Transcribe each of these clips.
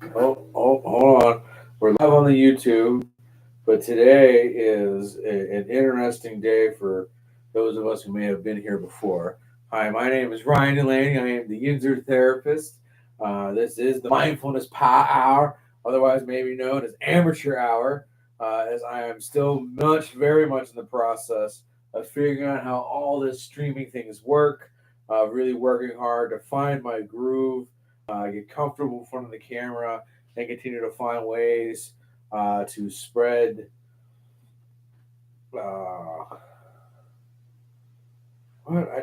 Hold on. We're live on the YouTube, but today is an interesting day for those of us who may have been here before. Hi, my name is Ryan Delaney. I am the Yinzer therapist. This is the Mindfulness Power Hour, otherwise maybe known as Amateur Hour, as I am still very much in the process of figuring out how all this streaming things work. Really working hard to find my groove, get comfortable in front of the camera, and continue to find ways to spread. Uh,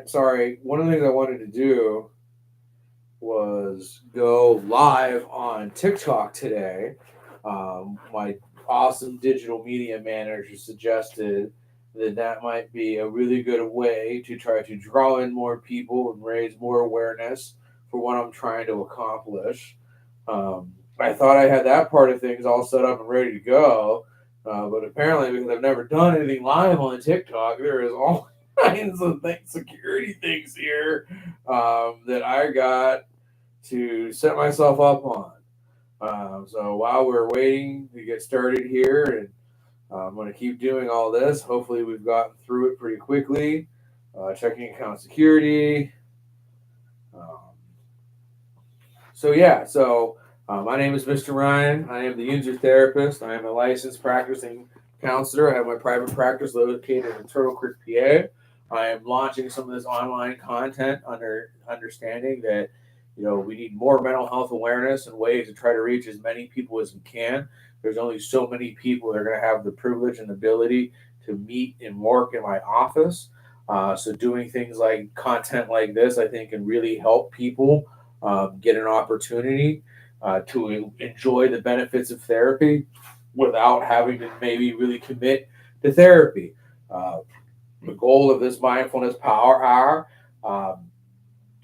sorry. One of the things I wanted to do was go live on TikTok today. My awesome digital media manager suggested that might be a really good way to try to draw in more people and raise more awareness for what I'm trying to accomplish. I thought I had that part of things all set up and ready to go, but apparently, because I've never done anything live on TikTok, there is all kinds of security things here that I got to set myself up on. So while we're waiting to get started here, and I'm going to keep doing all this. Hopefully, we've gotten through it pretty quickly. Checking account security. Um, my name is Mr. Ryan. I am the user therapist. I am a licensed practicing counselor. I have my private practice located in Turtle Creek, PA. I am launching some of this online content under understanding that we need more mental health awareness and ways to try to reach as many people as we can. There's only so many people that are going to have the privilege and ability to meet and work in my office. So doing things like content like this, I think, can really help people get an opportunity to enjoy the benefits of therapy without having to maybe really commit to therapy. Uh, the goal of this Mindfulness Power Hour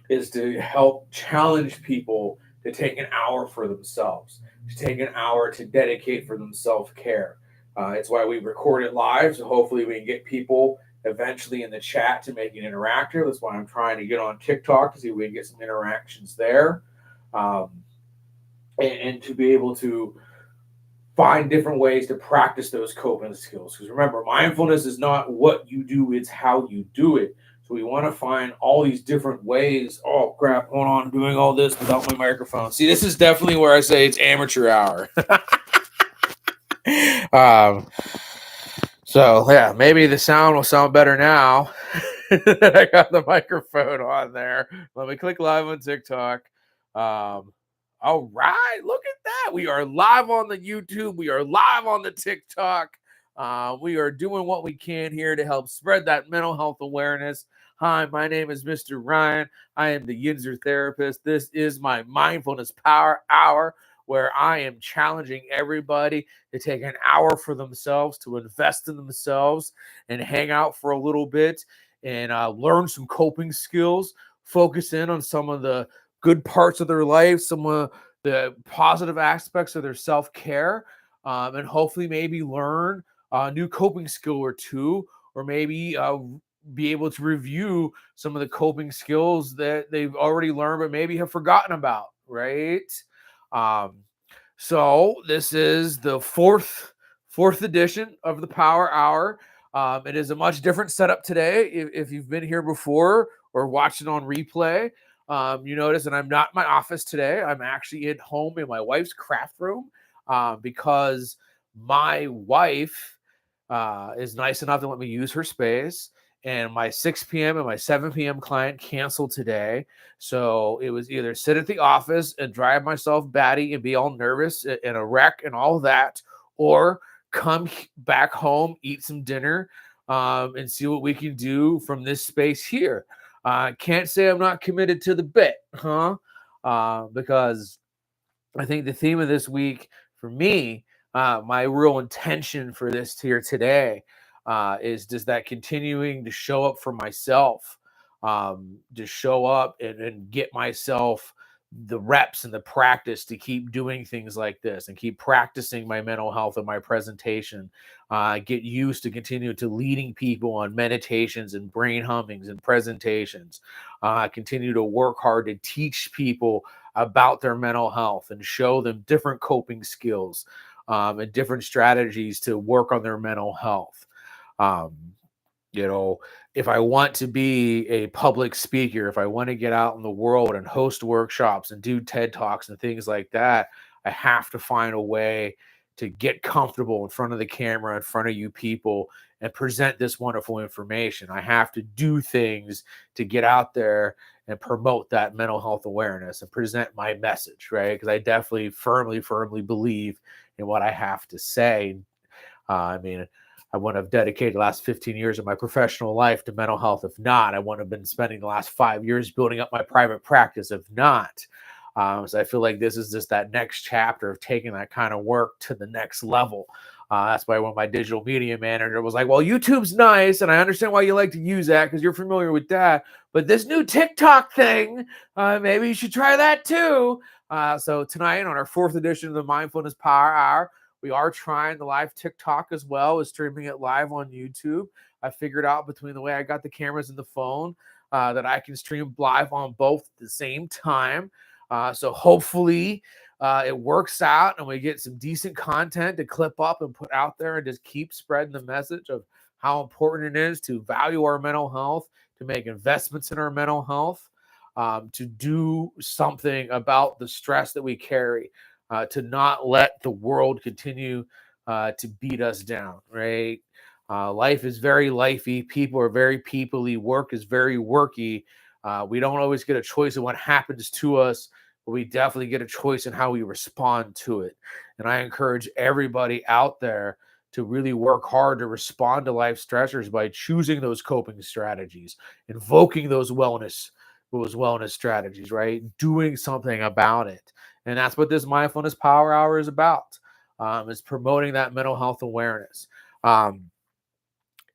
is to help challenge people to take an hour for themselves, to take an hour to dedicate for them self care. It's why we record it live, so hopefully we can get people eventually in the chat to make it interactive. That's why I'm trying to get on TikTok to see if we can get some interactions there, um, and to be able to find different ways to practice those coping skills. Because remember, mindfulness is not what you do, it's how you do it. So we want to find all these different ways. Oh, crap, hold on, I'm doing all this without my microphone. See, this is definitely where I say it's amateur hour. um, yeah, maybe the sound will sound better now. I got the microphone on there. Let me click live on TikTok. All right, look at that. We are live on the YouTube. We are live on the TikTok. We are doing what we can here to help spread that mental health awareness. Hi, my name is Mr. Ryan. I am the Yinzer therapist. This is my Mindfulness Power Hour, where I am challenging everybody to take an hour for themselves, to invest in themselves and hang out for a little bit and learn some coping skills, focus in on some of the good parts of their life, some of the positive aspects of their self-care, and hopefully maybe learn a new coping skill or two, or maybe be able to review some of the coping skills that they've already learned but maybe have forgotten about, right? So this is the fourth edition of the Power Hour. It is a much different setup today. If you've been here before or watched it on replay, you notice that I'm not in my office today. I'm actually at home in my wife's craft room because my wife is nice enough to let me use her space. And my 6 p.m. and my 7 p.m. client canceled today. So it was either sit at the office and drive myself batty and be all nervous and a wreck and all that, or come back home, eat some dinner, and see what we can do from this space here. Can't say I'm not committed to the bit, huh? Because I think the theme of this week for me, my real intention for this here today is just that continuing to show up for myself, to show up and get myself the reps and the practice to keep doing things like this and keep practicing my mental health and my presentation, get used to continue to leading people on meditations and brain hummings and presentations, continue to work hard to teach people about their mental health and show them different coping skills and different strategies to work on their mental health. Um, you know, if I want to be a public speaker, if I want to get out in the world and host workshops and do TED Talks and things like that, I have to find a way to get comfortable in front of the camera, in front of you people, and present this wonderful information. I have to do things to get out there and promote that mental health awareness and present my message, right? Because I definitely firmly believe in what I have to say. I mean, I wouldn't have dedicated the last 15 years of my professional life to mental health if not. I wouldn't have been spending the last 5 years building up my private practice if not. So I feel like this is just that next chapter of taking that kind of work to the next level. That's why when my digital media manager was like, well, YouTube's nice, and I understand why you like to use that because you're familiar with that. But this new TikTok thing, maybe you should try that too. So tonight on our fourth edition of the Mindfulness Power Hour, we are trying the live TikTok as well as streaming it live on YouTube. I figured out between the way I got the cameras and the phone that I can stream live on both at the same time. So hopefully it works out and we get some decent content to clip up and put out there and just keep spreading the message of how important it is to value our mental health, to make investments in our mental health, to do something about the stress that we carry, to not let the world continue to beat us down, right? Life is very lifey. People are very peoply. Work is very worky. We don't always get a choice in what happens to us, but we definitely get a choice in how we respond to it. And I encourage everybody out there to really work hard to respond to life stressors by choosing those coping strategies, invoking those wellness strategies, right? Doing something about it. And that's what this Mindfulness Power Hour is about. Is promoting that mental health awareness. Um,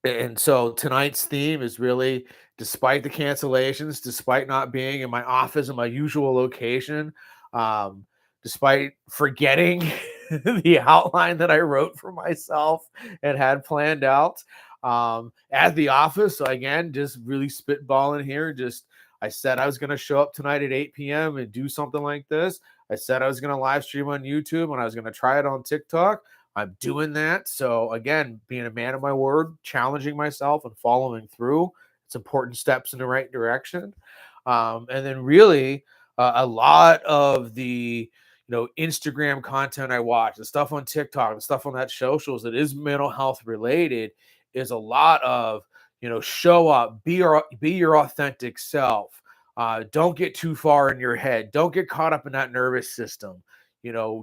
and so tonight's theme is really, despite the cancellations, despite not being in my office in my usual location, um, despite forgetting the outline that I wrote for myself and had planned out at the office. So again, just really spitballing here. Just I said I was going to show up tonight at 8 p.m. and do something like this. I said I was going to live stream on YouTube and I was going to try it on TikTok. I'm doing that. So again, being a man of my word, challenging myself and following through. It's important steps in the right direction. And then really a lot of the Instagram content I watch, the stuff on TikTok, the stuff on that socials that is mental health related is a lot of, show up, be your authentic self. Don't get too far in your head. Don't get caught up in that nervous system.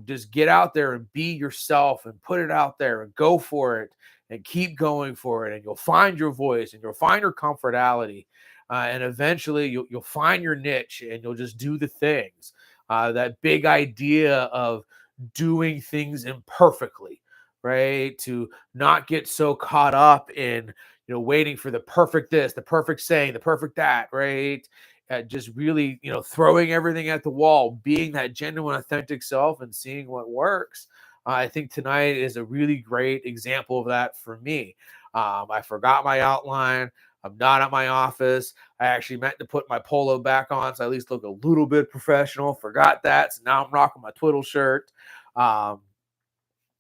Just get out there and be yourself and put it out there and go for it and keep going for it. And you'll find your voice and you'll find your comfortality. And eventually you'll find your niche and you'll just do the things. That big idea of doing things imperfectly, right? To not get so caught up in, waiting for the perfect this, the perfect saying, the perfect that, right? Just really, throwing everything at the wall, being that genuine, authentic self and seeing what works. I think tonight is a really great example of that for me. I forgot my outline. I'm not at my office. I actually meant to put my polo back on so I at least look a little bit professional. Forgot that. So now I'm rocking my twiddle shirt.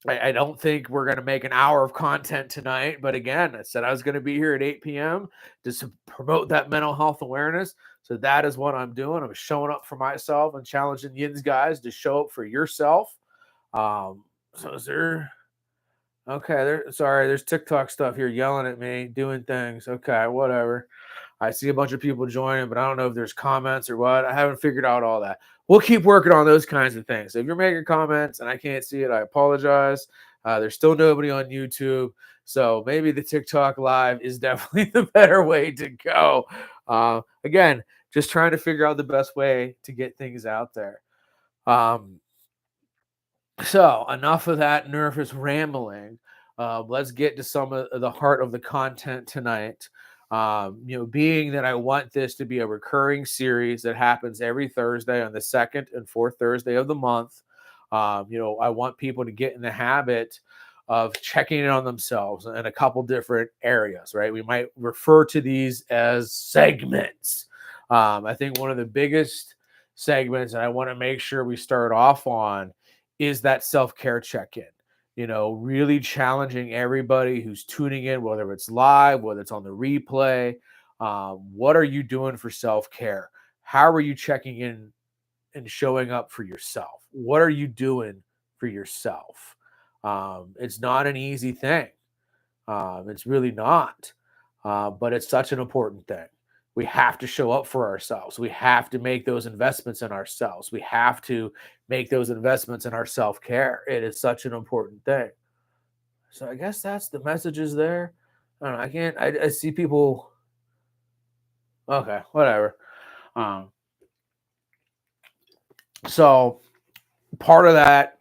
I don't think we're going to make an hour of content tonight. But again, I said I was going to be here at 8 p.m. to promote that mental health awareness. So that is what I'm doing. I'm showing up for myself and challenging Yins guys to show up for yourself. So is there... Okay, there's TikTok stuff here yelling at me, doing things. Okay, whatever. I see a bunch of people joining, but I don't know if there's comments or what. I haven't figured out all that. We'll keep working on those kinds of things. So if you're making comments and I can't see it, I apologize. There's still nobody on YouTube. So maybe the TikTok live is definitely the better way to go. Again, just trying to figure out the best way to get things out there. So enough of that nervous rambling. Let's get to some of the heart of the content tonight. Being that I want this to be a recurring series that happens every Thursday on the second and fourth Thursday of the month. I want people to get in the habit of checking in on themselves in a couple different areas, right? We might refer to these as segments. I think one of the biggest segments and I want to make sure we start off on is that self-care check-in. Really challenging everybody who's tuning in, whether it's live, whether it's on the replay. What are you doing for self-care? How are you checking in and showing up for yourself? What are you doing for yourself? It's not an easy thing. It's really not. But it's such an important thing. We have to show up for ourselves. We have to make those investments in ourselves. We have to make those investments in our self-care. It is such an important thing. So I guess that's the messages there. I don't know. I can't. I see people. Okay, whatever. Um, so part of that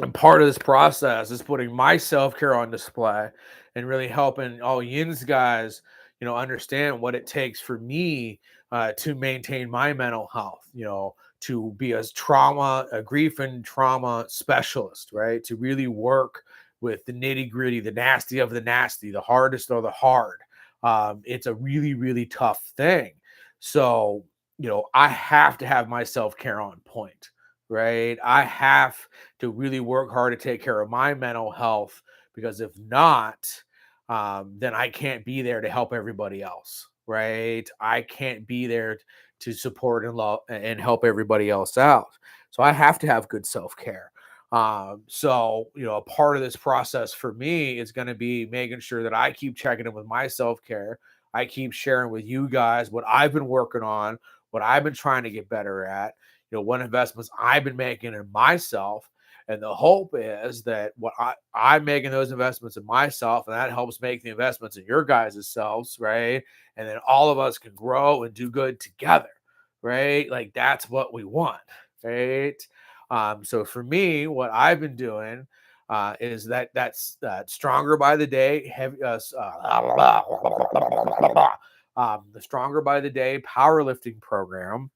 and part of this process is putting my self-care on display and really helping all Yins guys, understand what it takes for me to maintain my mental health, to be a grief and trauma specialist, right? To really work with the nitty gritty, the nasty of the nasty, the hardest of the hard. It's a really, really tough thing. So, I have to have my self-care on point, right? I have to really work hard to take care of my mental health, because if not, then I can't be there to help everybody else, right? I can't be there to support and love and help everybody else out. So I have to have good self-care. So, a part of this process for me is going to be making sure that I keep checking in with my self-care. I keep sharing with you guys what I've been working on, what I've been trying to get better at, what investments I've been making in myself. And the hope is that I'm making those investments in myself, and that helps make the investments in your guys' selves, right? And then all of us can grow and do good together, right? Like that's what we want, right? So for me, what I've been doing is that's stronger by the day, the stronger by the day powerlifting program.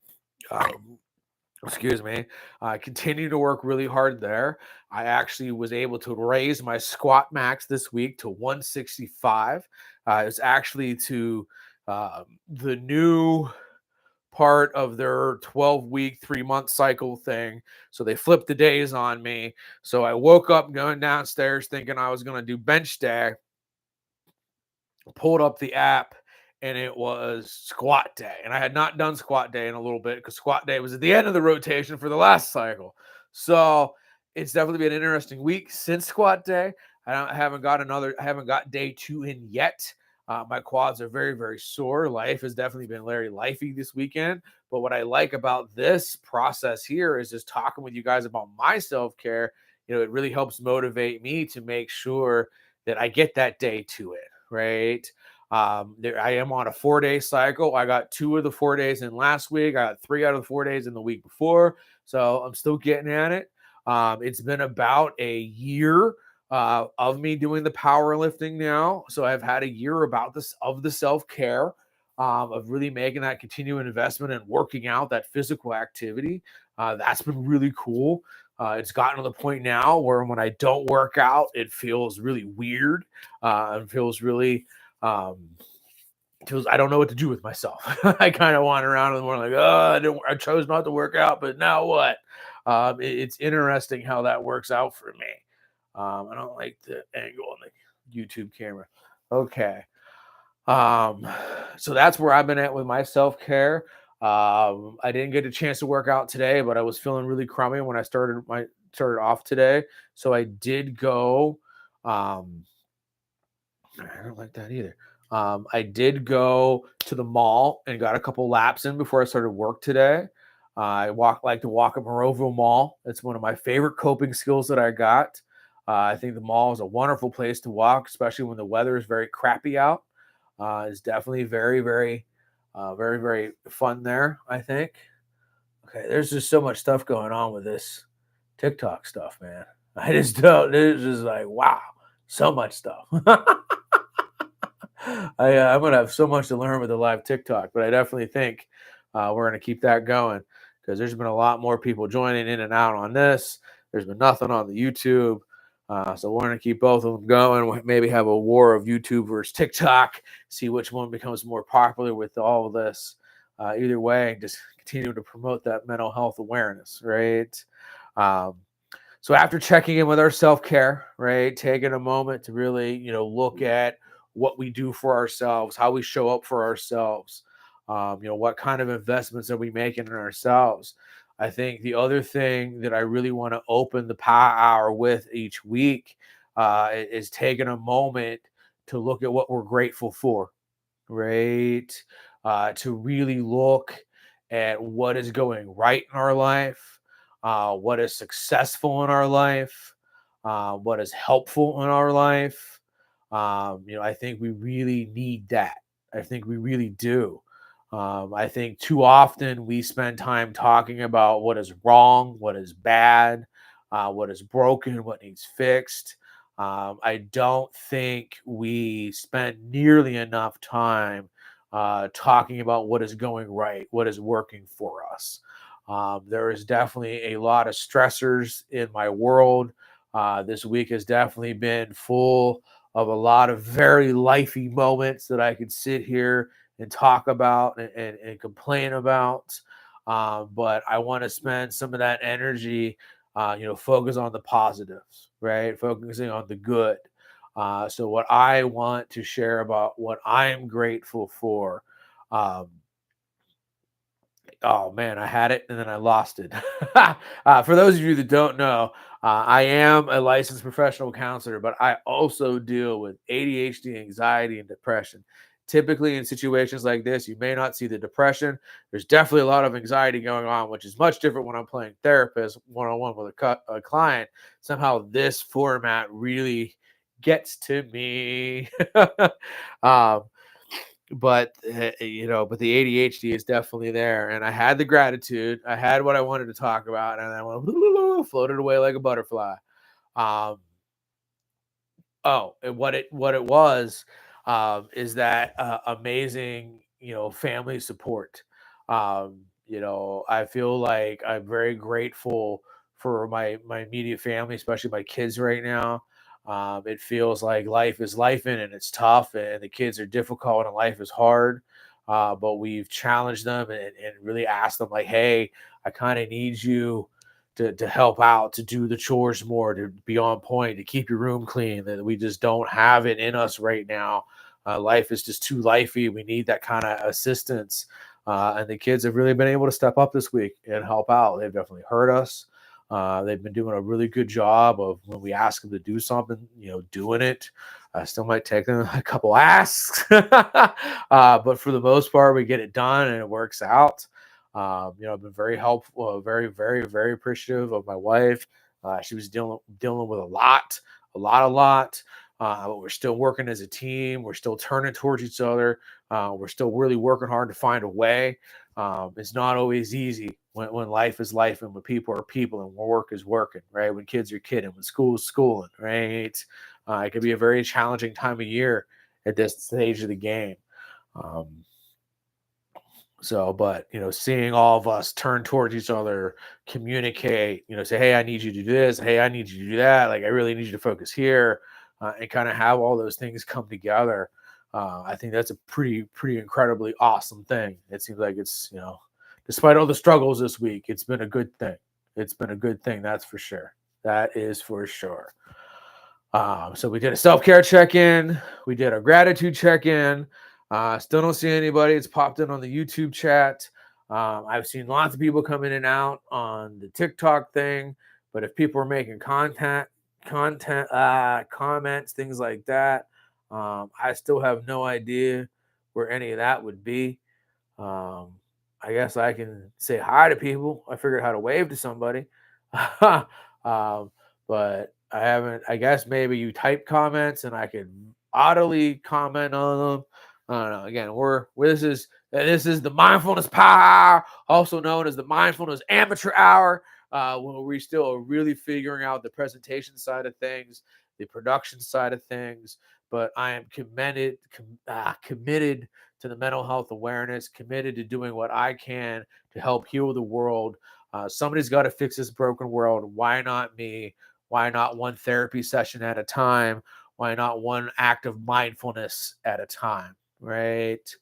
Excuse me. I continue to work really hard there. I actually was able to raise my squat max this week to 165. It's actually to the new part of their 12-week, 3-month cycle thing. So they flipped the days on me. So I woke up going downstairs thinking I was going to do bench day, pulled up the app, and it was squat day. And I had not done squat day in a little bit because squat day was at the end of the rotation for the last cycle. So it's definitely been an interesting week since squat day. I haven't got day 2 in yet. My quads are very, very sore. Life has definitely been very lifey this weekend. But what I like about this process here is just talking with you guys about my self-care. It really helps motivate me to make sure that I get that day to it, right? I am on a 4-day cycle. I got 2 of the 4 days in last week. I got 3 out of the 4 days in the week before. So I'm still getting at it. It's been about a year of me doing the powerlifting now. So I've had a year about the self-care, of really making that continuing investment and working out that physical activity. That's been really cool. It's gotten to the point now where when I don't work out, it feels really weird. It feels really I don't know what to do with myself. I kind of wander around and like, I chose not to work out, but now what? It's interesting how that works out for me. I don't like the angle on the YouTube camera. Okay. So that's where I've been at with my self-care. I didn't get a chance to work out today, but I was feeling really crummy when I started off today. So I did go. I don't like that either. I did go to the mall and got a couple laps in before I started work today. I like to walk at Monroeville Mall. It's one of my favorite coping skills that I got. I think the mall is a wonderful place to walk, especially when the weather is very crappy out. It's definitely very, very, very, very fun there, I think. Okay, there's just so much stuff going on with this TikTok stuff, man. I just don't. It's just like, wow, so much stuff. I'm going to have so much to learn with the live TikTok, but I definitely think we're going to keep that going because there's been a lot more people joining in and out on this. There's been nothing on the YouTube. So we're going to keep both of them going. Maybe have a war of YouTube versus TikTok, see which one becomes more popular with all of this. Either way, just continue to promote that mental health awareness, right? Um, so after checking in with our self-care, right, taking a moment to really, look at what we do for ourselves, how we show up for ourselves, what kind of investments are we making in ourselves. I think the other thing that I really want to open the Power Hour with each week is taking a moment to look at what we're grateful for, right? To really look at what is going right in our life, what is successful in our life, what is helpful in our life. I think we really need that. I think we really do. I think too often we spend time talking about what is wrong, what is bad, what is broken, what needs fixed. I don't think we spend nearly enough time talking about what is going right, what is working for us. There is definitely a lot of stressors in my world. This week has definitely been full of a lot of very lifey moments that I could sit here and talk about and complain about. But I want to spend some of that energy, focus on the positives, right? Focusing on the good. So what I want to share about what I'm grateful for. Um, Oh man, I had it and then I lost it. For those of you that don't know, I am a licensed professional counselor, but I also deal with ADHD, anxiety, and depression. Typically, in situations like this, you may not see the depression. There's definitely a lot of anxiety going on, which is much different when I'm playing therapist one on one with a client. Somehow, this format really gets to me. um, but the ADHD is definitely there, and I had the gratitude, I had what I wanted to talk about, and I went floated away like a butterfly. um and what it was is that amazing, family support. I feel like I'm very grateful for my immediate family, especially my kids right now. It feels like life is life and it's tough, and the kids are difficult, and life is hard. But we've challenged them and really asked them, like, hey, I kind of need you to help out, to do the chores more, to be on point, to keep your room clean. That we just don't have it in us right now. Life is just too lifey. We need that kind of assistance. And the kids have really been able to step up this week and help out. They've definitely heard us. They've been doing a really good job of, when we ask them to do something, doing it. Still might take them a couple asks, but for the most part, we get it done and it works out. I've been very helpful, very, very, very appreciative of my wife. She was dealing with a lot. But we're still working as a team. We're still turning towards each other. We're still really working hard to find a way. It's not always easy when life is life, and when people are people, and when work is working, right? When kids are kidding, when school is schooling, right? It can be a very challenging time of year at this stage of the game. Um, but seeing all of us turn towards each other, communicate, say, hey, I need you to do this. Hey, I need you to do that. Like, I really need you to focus here, and kind of have all those things come together. I think that's a pretty incredibly awesome thing. It seems like it's, despite all the struggles this week, it's been a good thing. It's been a good thing. That's for sure. That is for sure. So we did a self-care check-in. We did a gratitude check-in. Still don't see anybody. It's popped in on the YouTube chat. I've seen lots of people come in and out on the TikTok thing, but if people are making comments, things like that, I still have no idea where any of that would be. I guess I can say hi to people. I figured out how to wave to somebody. um, but I haven't. I guess maybe you type comments and I can audibly comment on them. I don't know. Again, this is the Mindfulness Power Hour, also known as the Mindfulness Amateur Hour, where we still are really figuring out the presentation side of things, the production side of things. But I am committed to the mental health awareness, committed to doing what I can to help heal the world. Somebody's got to fix this broken world. Why not me? Why not one therapy session at a time? Why not one act of mindfulness at a time? Right.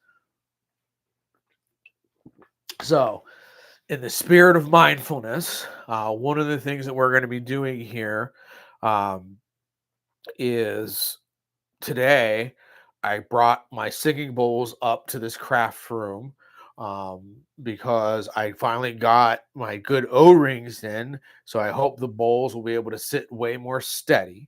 So in the spirit of mindfulness, one of the things that we're going to be doing here um, is today I brought my singing bowls up to this craft room because I finally got my good O-rings in. So I hope the bowls will be able to sit way more steady.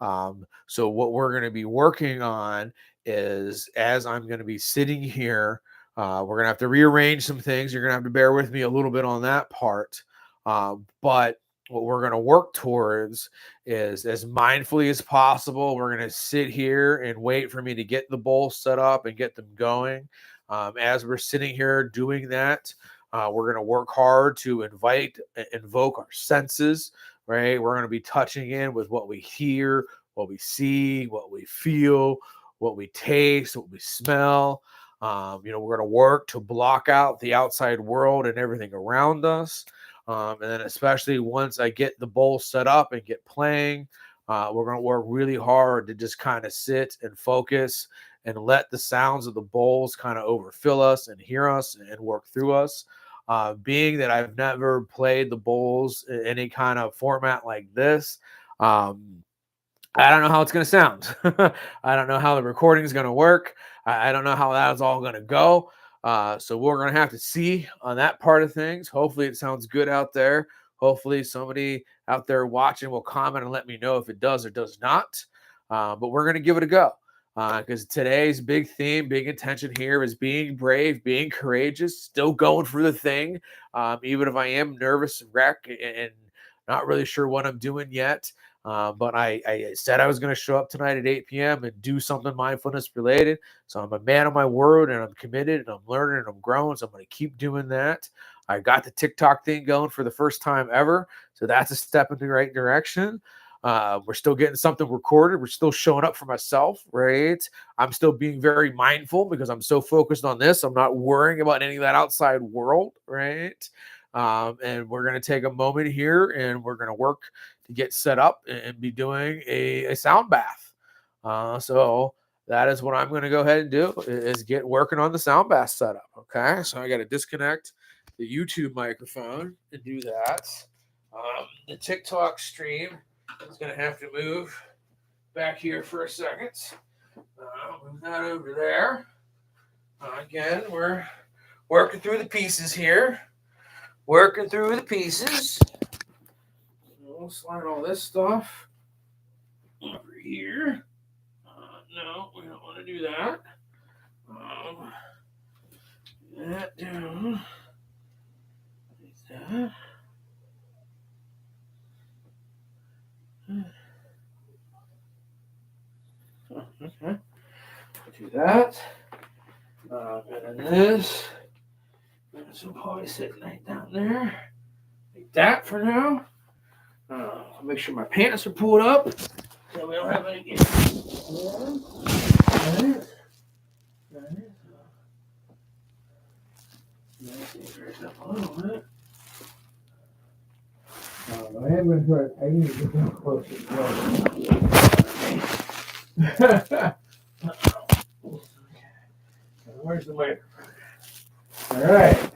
So what we're going to be working on is, as I'm going to be sitting here, we're going to have to rearrange some things. You're going to have to bear with me a little bit on that part. But what we're going to work towards is, as mindfully as possible, we're going to sit here and wait for me to get the bowl set up and get them going. As we're sitting here doing that, we're going to work hard to invoke our senses, right? We're going to be touching in with what we hear, what we see, what we feel, what we taste, what we smell. We're going to work to block out the outside world and everything around us. And then especially once I get the bowl set up and get playing, we're going to work really hard to just kind of sit and focus and let the sounds of the bowls kind of overfill us and hear us and work through us. Being that I've never played the bowls in any kind of format like this, I don't know how it's going to sound. I don't know how the recording is going to work. I don't know how that's all going to go. So we're going to have to see on that part of things. Hopefully it sounds good out there. Hopefully somebody out there watching will comment and let me know if it does or does not. But we're going to give it a go. Because today's big theme, big intention here is being brave, being courageous, still going for the thing. Even if I am nervous and wrecked and not really sure what I'm doing yet. But I said I was going to show up tonight at 8 p.m. and do something mindfulness related. So I'm a man of my word, and I'm committed, and I'm learning, and I'm growing. So I'm going to keep doing that. I got the TikTok thing going for the first time ever. So that's a step in the right direction. We're still getting something recorded. We're still showing up for myself, right? I'm still being very mindful because I'm so focused on this. I'm not worrying about any of that outside world, right? And we're going to take a moment here and we're going to work to get set up and be doing a sound bath. So that is what I'm going to go ahead and do, is get working on the sound bath setup. Okay. So I got to disconnect the YouTube microphone and do that. The TikTok stream is going to have to move back here for a second. Move that over there. Again, we're working through the pieces here. Working through the pieces. We'll slide all this stuff over here. No, we don't want to do that. That down. Like that. Okay. Do that. And then this. This will probably sit right down there. Like that for now. Make sure my pants are pulled up so we don't have any. I am going to try. I need to get down close as well. Where's the microphone? All right.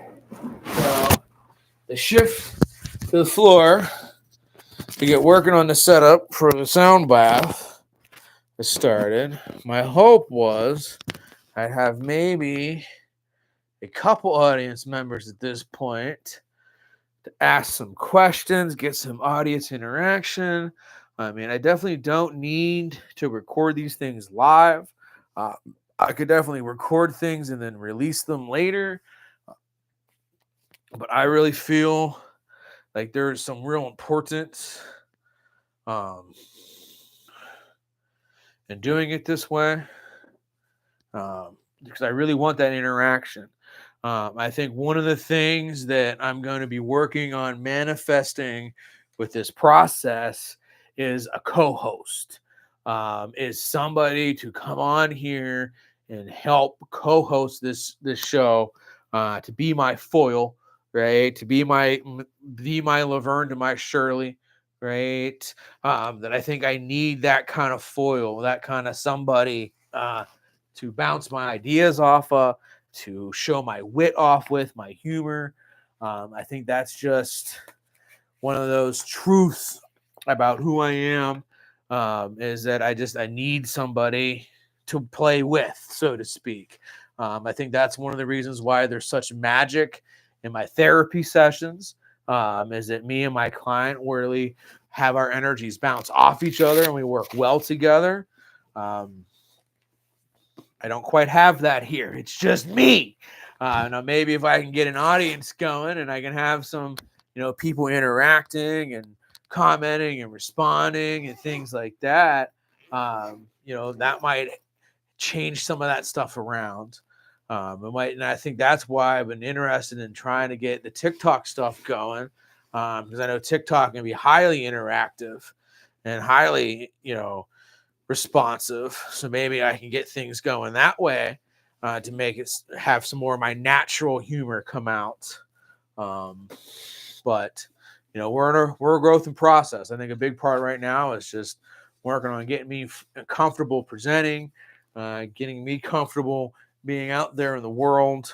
So the shift to the floor to get working on the setup for the sound bath is started. My hope was I'd have maybe a couple audience members at this point to ask some questions, get some audience interaction. I mean, I definitely don't need to record these things live. I could definitely record things and then release them later. But I really feel like there's some real importance in doing it this way, because I really want that interaction. I think one of the things that I'm going to be working on manifesting with this process is a co-host, is somebody to come on here and help co-host this show, to be my foil, right? To be my Laverne to my Shirley, right? That I think I need that kind of foil, that kind of somebody to bounce my ideas off of, to show my wit off with, my humor. I think that's just one of those truths about who I am, is that I need somebody to play with, so to speak. I think that's one of the reasons why there's such magic in my therapy sessions, is that me and my client really have our energies bounce off each other and we work well together. I don't quite have that here. It's just me. Now, maybe if I can get an audience going and I can have some, people interacting and commenting and responding and things like that, that might change some of that stuff around. And I think that's why I've been interested in trying to get the TikTok stuff going, because I know TikTok can be highly interactive and highly, responsive. So maybe I can get things going that way, to make it have some more of my natural humor come out. But we're a growth and process. I think a big part right now is just working on getting me comfortable presenting, getting me comfortable being out there in the world,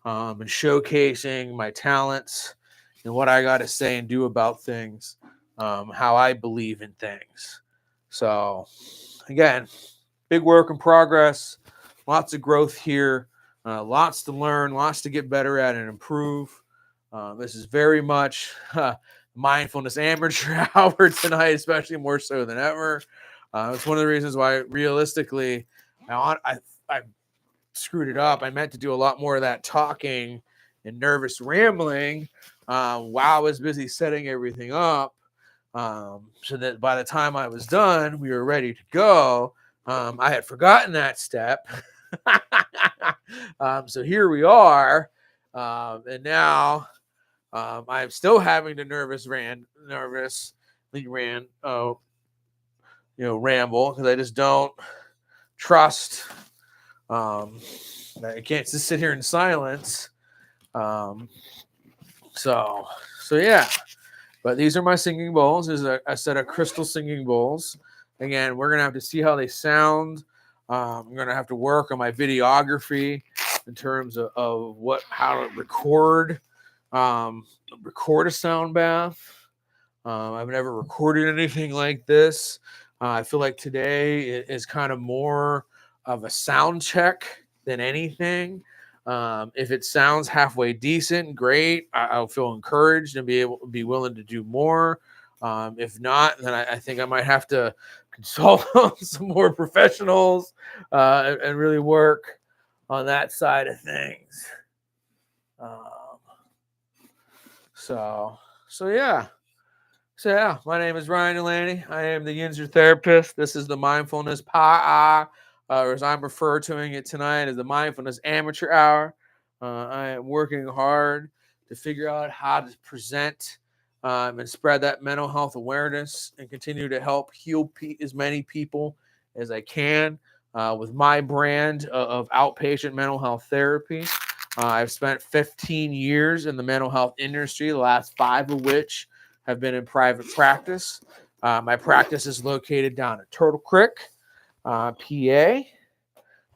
and showcasing my talents and what I got to say and do about things, how I believe in things. So again, big work in progress, lots of growth here, lots to learn, lots to get better at and improve. This is very much mindfulness amateur hour tonight, especially more so than ever. It's one of the reasons why, realistically, I screwed it up. I meant to do a lot more of that talking and nervous rambling while I was busy setting everything up, so that by the time I was done, we were ready to go. I had forgotten that step. So here we are. And now I'm still having to ramble, because I just don't trust. I can't just sit here in silence. So yeah. But these are my singing bowls. There's a set of crystal singing bowls. Again, we're going to have to see how they sound. I'm going to have to work on my videography in terms of how to record a sound bath. I've never recorded anything like this. I feel like today is kind of more of a sound check than anything. If it sounds halfway decent, great. I'll feel encouraged and be willing to do more. If not, then I think I might have to consult some more professionals, and really work on that side of things. So yeah. So yeah, my name is Ryan Delaney. I am the Yinzer therapist. This is the Mindfulness Power Hour, or as I'm referred to it tonight, as the Mindfulness Amateur Hour. I am working hard to figure out how to present, and spread that mental health awareness and continue to help heal as many people as I can, with my brand of outpatient mental health therapy. I've spent 15 years in the mental health industry, the last 5 of which have been in private practice. My practice is located down at Turtle Creek, PA.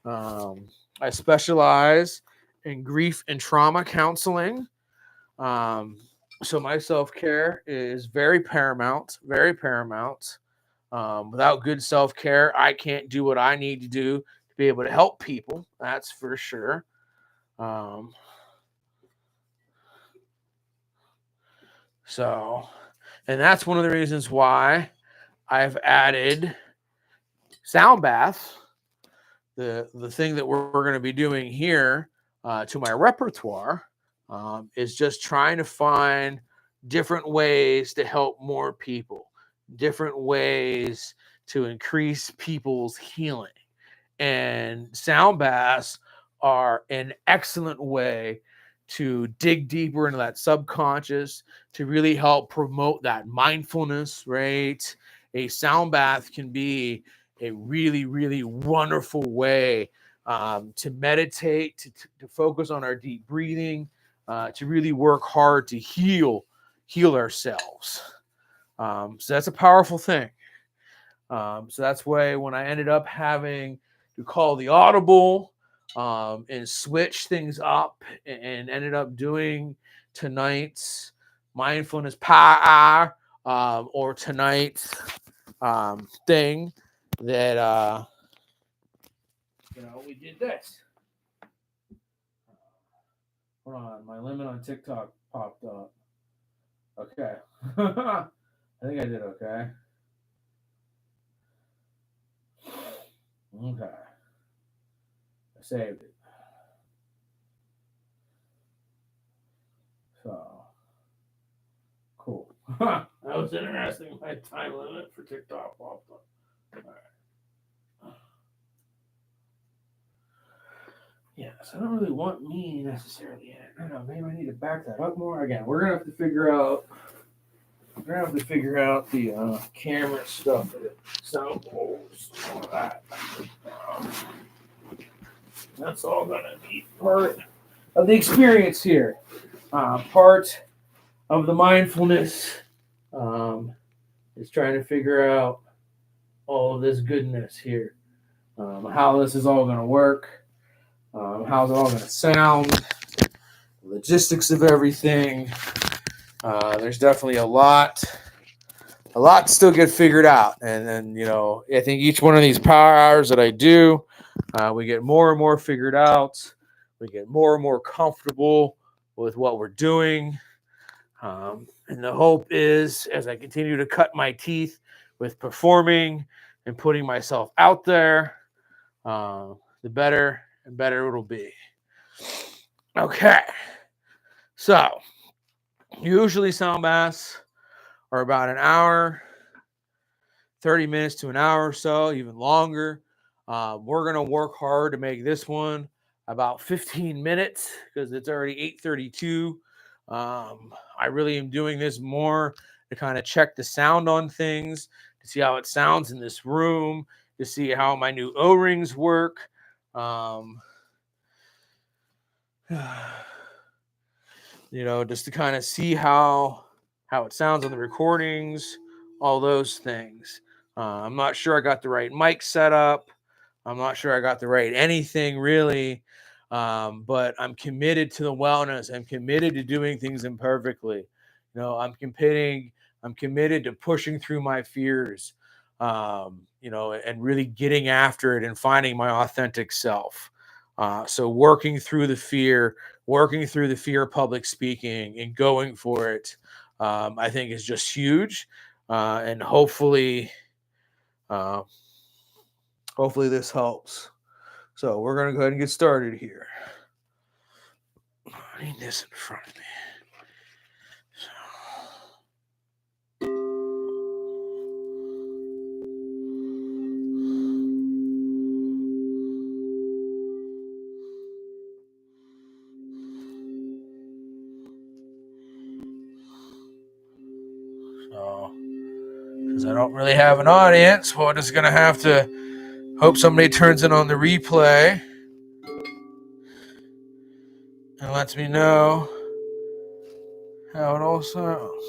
I specialize in grief and trauma counseling. So my self-care is very paramount, very paramount. Without good self-care, I can't do what I need to do to be able to help people. That's for sure. And that's one of the reasons why I've added sound baths, the thing that we're going to be doing here, to my repertoire, is just trying to find different ways to help more people, different ways to increase people's healing. And sound baths are an excellent way to dig deeper into that subconscious, to really help promote that mindfulness, right? A sound bath can be a really, really wonderful way, to meditate, to focus on our deep breathing, to really work hard to heal ourselves. So that's a powerful thing. So that's why when I ended up having to call the audible, and switch things up, and ended up doing tonight's Mindfulness Power Hour, or tonight's thing that we did this. Hold on, my limit on TikTok popped up. Okay. I think I did okay. Okay. I saved it. So, cool. That was interesting. My time limit for TikTok popped up. All right. Yeah, so I don't really want me necessarily in it. I don't know, maybe I need to back that up more. Again, we're gonna have to figure out the camera stuff, the sound holes, all that. That's all gonna be part of the experience here. Part of the mindfulness is trying to figure out all of this goodness here. How this is all gonna work. How's it all gonna sound? Logistics of everything. There's definitely a lot to still get figured out. And then, I think each one of these power hours that I do, we get more and more figured out. We get more and more comfortable with what we're doing. And the hope is, as I continue to cut my teeth with performing and putting myself out there, the better and better it'll be. Okay. So, usually sound baths are about an hour, 30 minutes to an hour or so, even longer. We're going to work hard to make this one about 15 minutes because it's already 8:32. I really am doing this more to kind of check the sound on things, to see how it sounds in this room, to see how my new O-rings work. Just to kind of see how it sounds on the recordings, all those things. I'm not sure I got the right mic set up. I'm not sure I got the right anything really. But I'm committed to the wellness. I'm committed to doing things imperfectly. I'm committed to pushing through my fears, and really getting after it and finding my authentic self. So working through the fear of public speaking and going for it, I think is just huge. And hopefully this helps. So we're going to go ahead and get started here. I need this in front of me. So, because I don't really have an audience, we're just going to have to hope somebody turns in on the replay and lets me know how it all sounds.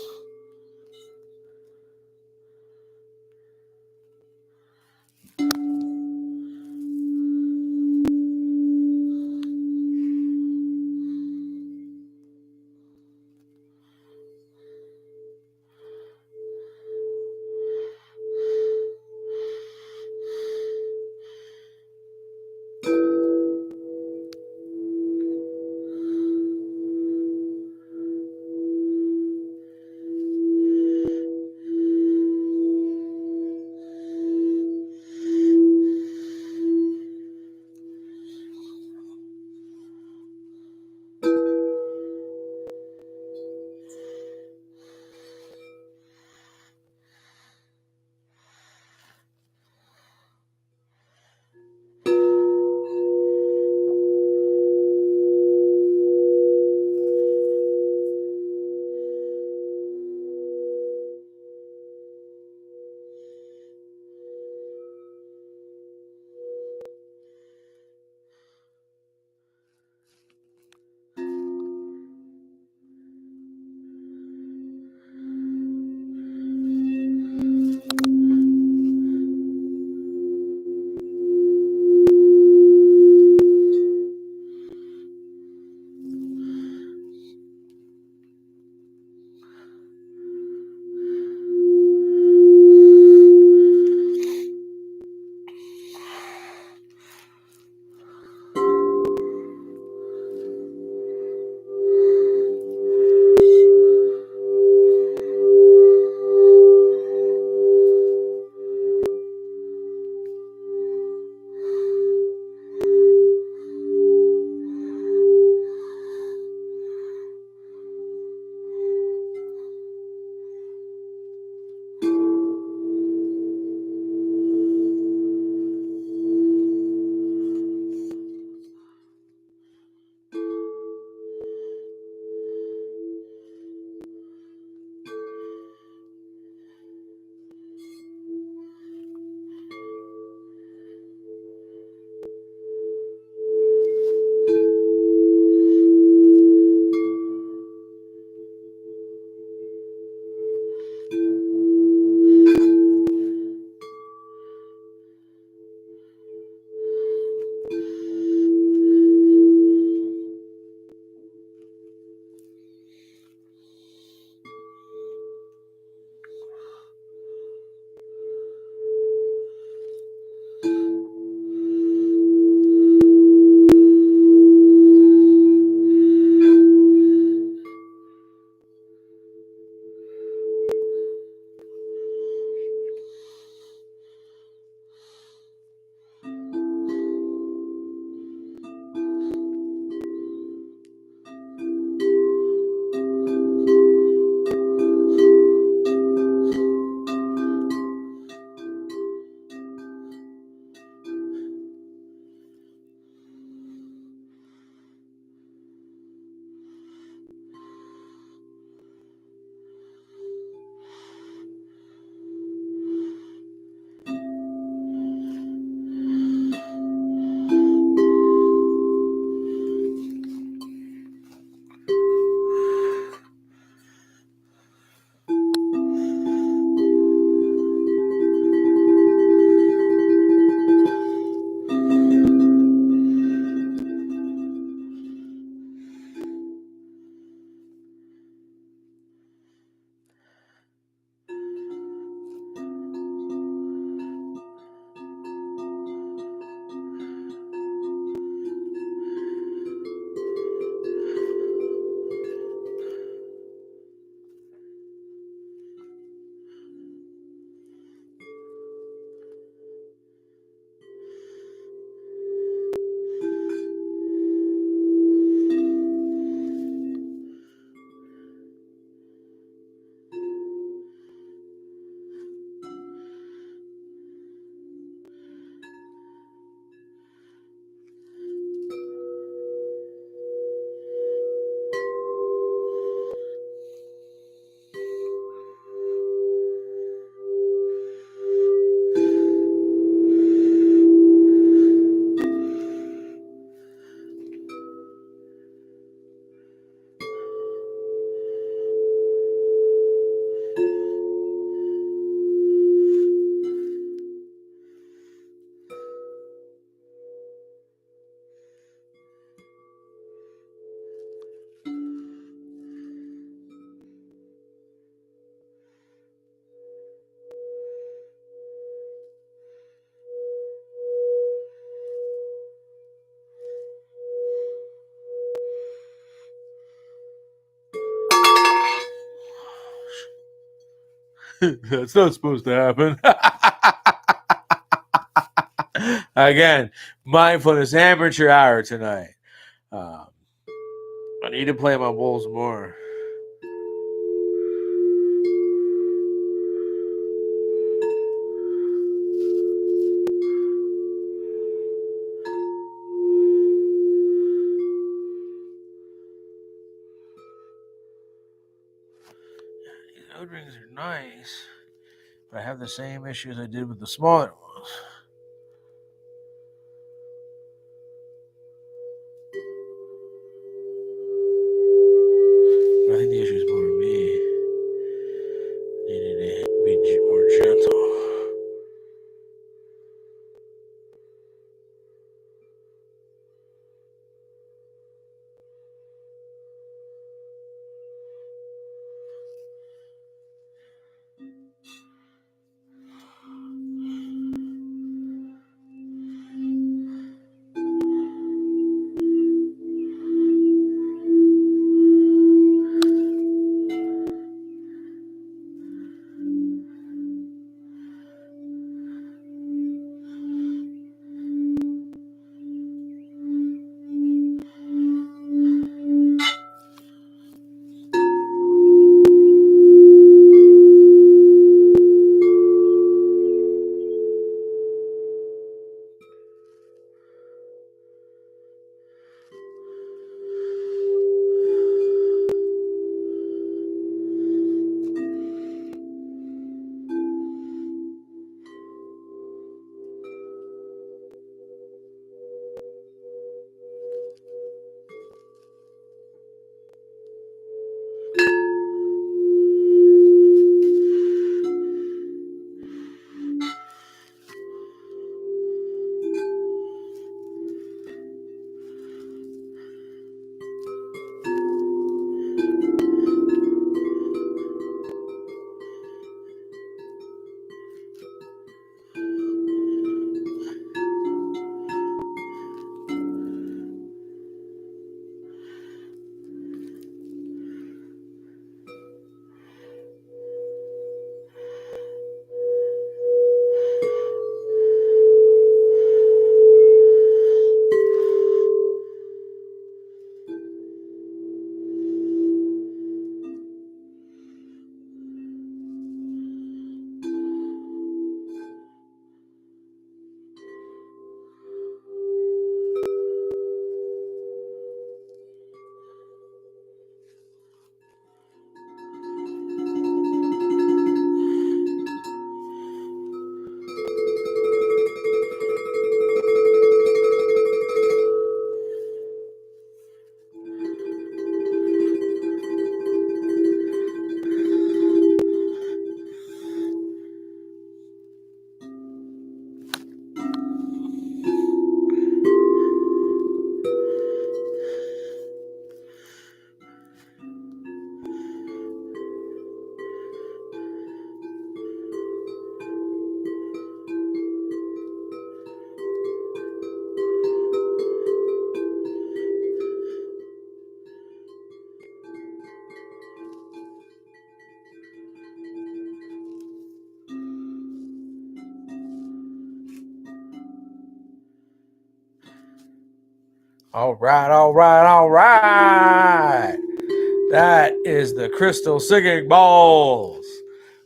That's not supposed to happen. Again, mindfulness amateur hour tonight. I need to play my bowls more. These node rings are nice, but I have the same issues I did with the smaller ones. I think the issue is more me. Needing to be more gentle. All right, all right, all right. That is the Crystal Singing Bowls.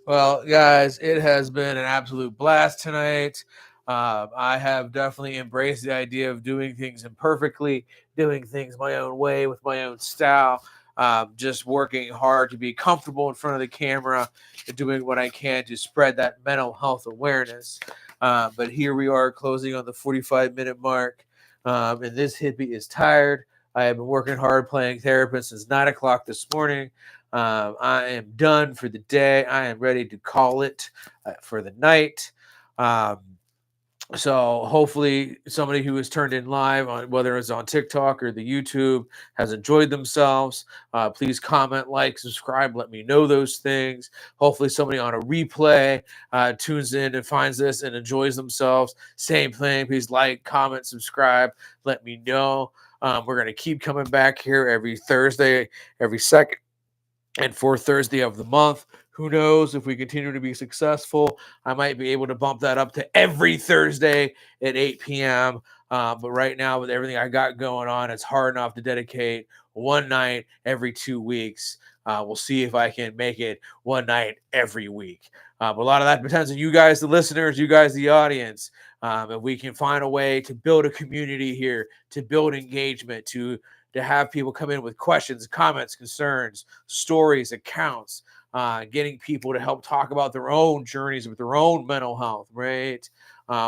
Well, guys, it has been an absolute blast tonight. I have definitely embraced the idea of doing things imperfectly, doing things my own way with my own style, just working hard to be comfortable in front of the camera and doing what I can to spread that mental health awareness. But here we are closing on the 45-minute mark. And this hippie is tired. I have been working hard playing therapist since 9 o'clock this morning. I am done for the day. I am ready to call it for the night. So hopefully somebody who has turned in live on whether it's on TikTok or the YouTube has enjoyed themselves. Please comment, like, subscribe, let me know those things. Hopefully somebody on a replay tunes in and finds this and enjoys themselves. Same thing. Please like, comment, subscribe, let me know. We're going to keep coming back here every Thursday, every second and fourth Thursday of the month. Who knows, if we continue to be successful, I might be able to bump that up to every Thursday at 8 p.m. But right now, with everything I got going on, it's hard enough to dedicate one night every 2 weeks. We'll see if I can make it one night every week. But a lot of that depends on you guys, the listeners, you guys, the audience. If we can find a way to build a community here, to build engagement, to have people come in with questions, comments, concerns, stories, accounts, getting people to help talk about their own journeys with their own mental health, right?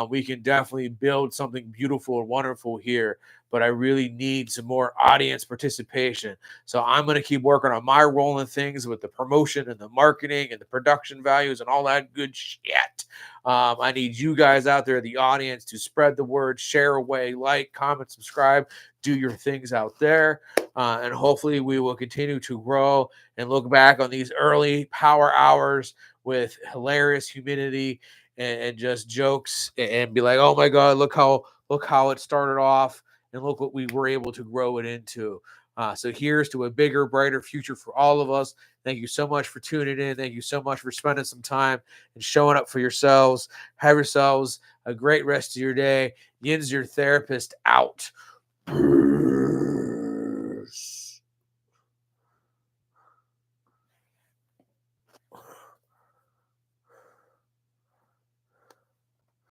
We can definitely build something beautiful and wonderful here, but I really need some more audience participation. So I'm going to keep working on my role in things with the promotion and the marketing and the production values and all that good shit. I need you guys out there, the audience, to spread the word, share away, like, comment, subscribe, do your things out there. And hopefully we will continue to grow and look back on these early power hours with hilarious humidity and just jokes and be like, oh my God, look how it started off and look what we were able to grow it into. So here's to a bigger, brighter future for all of us. Thank you so much for tuning in. Thank you so much for spending some time and showing up for yourselves. Have yourselves a great rest of your day. Yin's your therapist out.